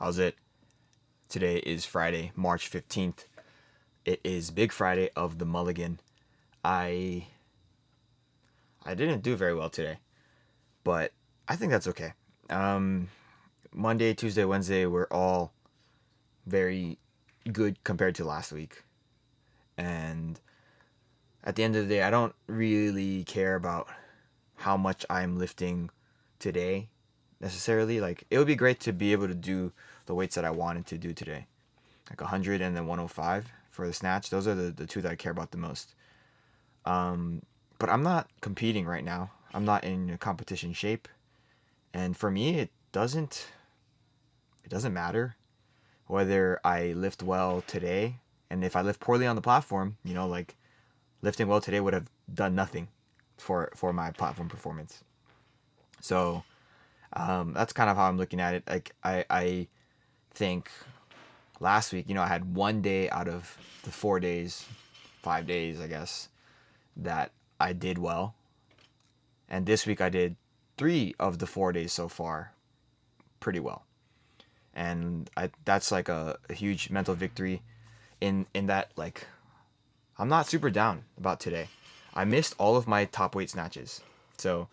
How's it? Today is Friday, March 15th. It is Big Friday of the Mulligan. I I didn't do very well today, but I think that's okay. Um Monday, Tuesday, Wednesday were all very good compared to last week. And at the end of the day, I don't really care about how much I'm lifting today necessarily. Like it would be great to be able to do the weights that I wanted to do today. Like 100 and then 105 for the snatch. Those are the two that I care about the most. But I'm not competing right now. I'm not in a competition shape. And for me, it doesn't matter whether I lift well today. And if I lift poorly on the platform, like lifting well today would have done nothing for my platform performance. So that's kind of how I'm looking at it. Like I think last week, I had one day out of the 4 days, 5 days, I guess, that I did well. And this week I did 3 of the 4 days so far pretty well. And that's like a huge mental victory in that, like, I'm not super down about today. I missed all of my top weight snatches. So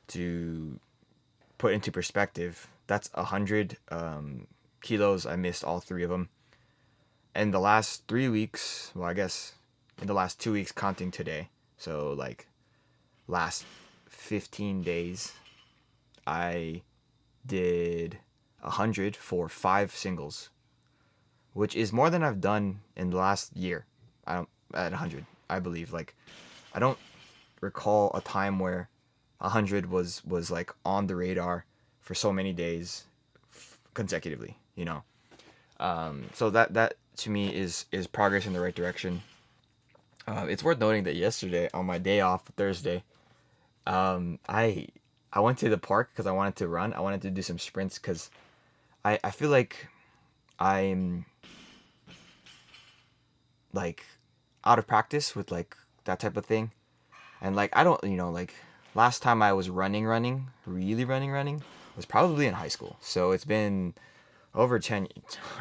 to put into perspective, that's 100 kilos. I missed all 3 of them. In the last 3 weeks, well, I guess in the last 2 weeks, counting today, so like last 15 days, I did 100 for 5 singles, which is more than I've done in the last year. I don't at 100, I believe. Like, I don't recall a time where 100 was like on the radar for so many days consecutively. So that to me is progress in the right direction. It's worth noting that yesterday on my day off, Thursday, I went to the park because I wanted to run. I wanted to do some sprints because I feel like I'm like out of practice with like that type of thing. And like I don't, like last time I was really running was probably in high school. So it's been over 10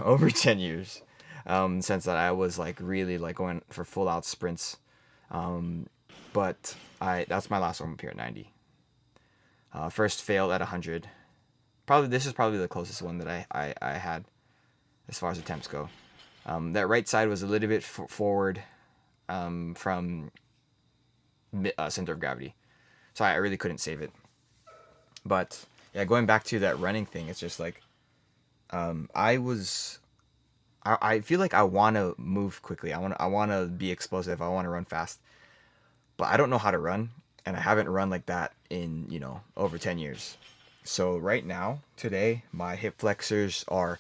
over 10 years since that I was like really like going for full out sprints. But I that's my last warm up here at 90. First failed at 100. This is probably the closest one that I had as far as attempts go. That right side was a little bit forward from center of gravity, so I really couldn't save it. But yeah, going back to that running thing, it's just like I feel like I want to move quickly. I want to be explosive. I want to run fast, but I don't know how to run, and I haven't run like that in over 10 years. So right now, today, my hip flexors are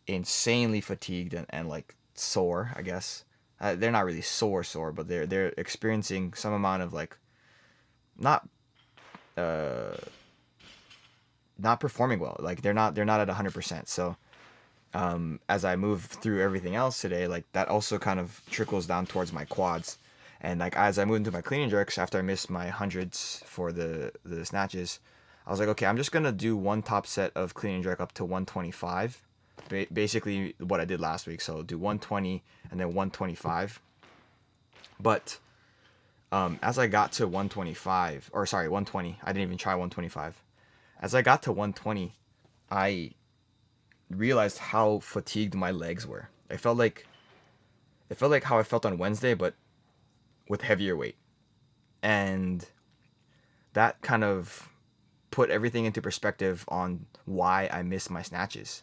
insanely fatigued and like sore, I guess. They're not really sore, but they're experiencing some amount of like not uh not performing well. Like they're not at 100%. So as I move through everything else today, like that also kind of trickles down towards my quads. And like as I move into my clean and jerks after I missed my hundreds for the snatches, I was like, okay, I'm just gonna do one top set of clean and jerk up to 125, basically what I did last week. So do 120 and then 125. But as I got to 125, or sorry, 120, I didn't even try 125. As I got to 120, I realized how fatigued my legs were. It felt like how I felt on Wednesday, but with heavier weight. And that kind of put everything into perspective on why I missed my snatches.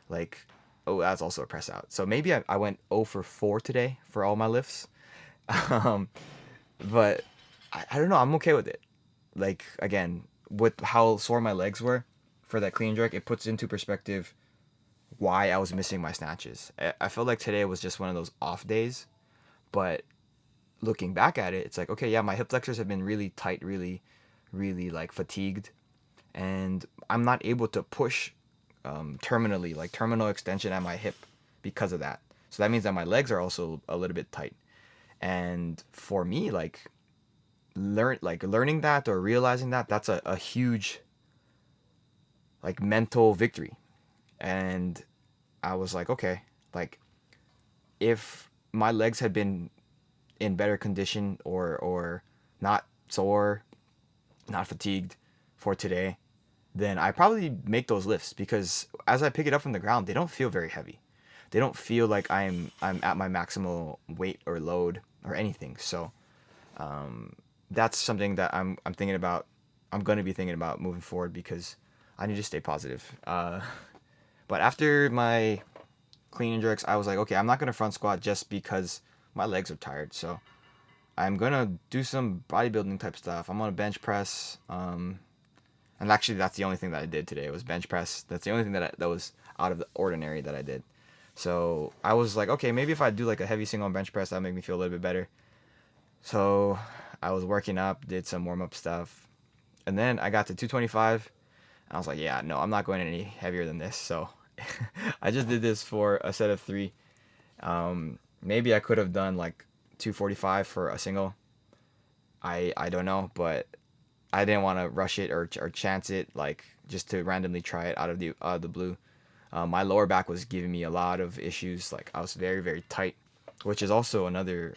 Like, oh, that's also a press out. So maybe I went 0 for 4 today for all my lifts. um, but I don't know. I'm okay with it. Like, again, with how sore my legs were for that clean jerk, it puts into perspective why I was missing my snatches. I felt like today was just one of those off days. But looking back at it, it's like, okay, yeah, my hip flexors have been really tight, really, really like fatigued. And I'm not able to push terminally, like terminal extension at my hip because of that. So that means that my legs are also a little bit tight. And for me, like learning that or realizing that, that's a huge like mental victory. And I was like, okay, like if my legs had been in better condition or not sore, not fatigued for today, then I probably make those lifts because as I pick it up from the ground, they don't feel very heavy. They don't feel like I'm at my maximal weight or load or anything. So that's something that I'm thinking about. I'm gonna be thinking about moving forward because I need to stay positive. But after my clean and jerks, I was like, okay, I'm not gonna front squat just because my legs are tired. So I'm gonna do some bodybuilding type stuff. I'm gonna bench press. And actually, that's the only thing that I did today was bench press. That's the only thing that was out of the ordinary that I did. So I was like, okay, maybe if I do like a heavy single on bench press, that'll make me feel a little bit better. So I was working up, did some warm up stuff, and then I got to 225, and I was like, yeah, no, I'm not going any heavier than this. So I just did this for a set of 3. Maybe I could have done like 245 for a single. I don't know, but I didn't want to rush it or chance it, like just to randomly try it out of the blue. My lower back was giving me a lot of issues. Like I was very, very tight, which is also another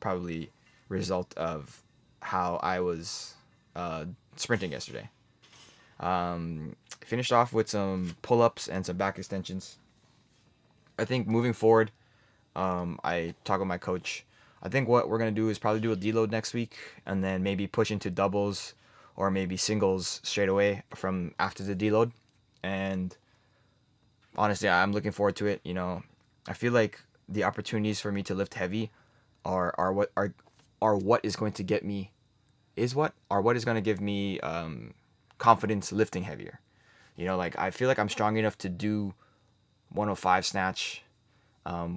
probably result of how I was sprinting yesterday. Finished off with some pull-ups and some back extensions. I think moving forward, I talked with my coach. I think what we're going to do is probably do a deload next week and then maybe push into doubles or maybe singles straight away from after the deload. And honestly, I'm looking forward to it. You know, I feel like the opportunities for me to lift heavy are what is going to get me what is going to give me confidence lifting heavier. You know, like I feel like I'm strong enough to do 105 snatch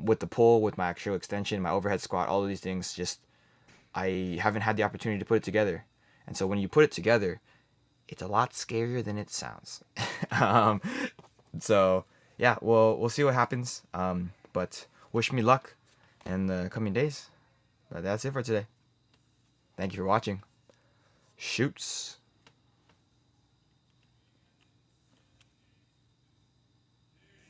with the pull, with my actual extension, my overhead squat, all of these things. Just I haven't had the opportunity to put it together, and so when you put it together, it's a lot scarier than it sounds. um, so yeah, we'll see what happens. But wish me luck in the coming days. But that's it for today. Thank you for watching. Shoots.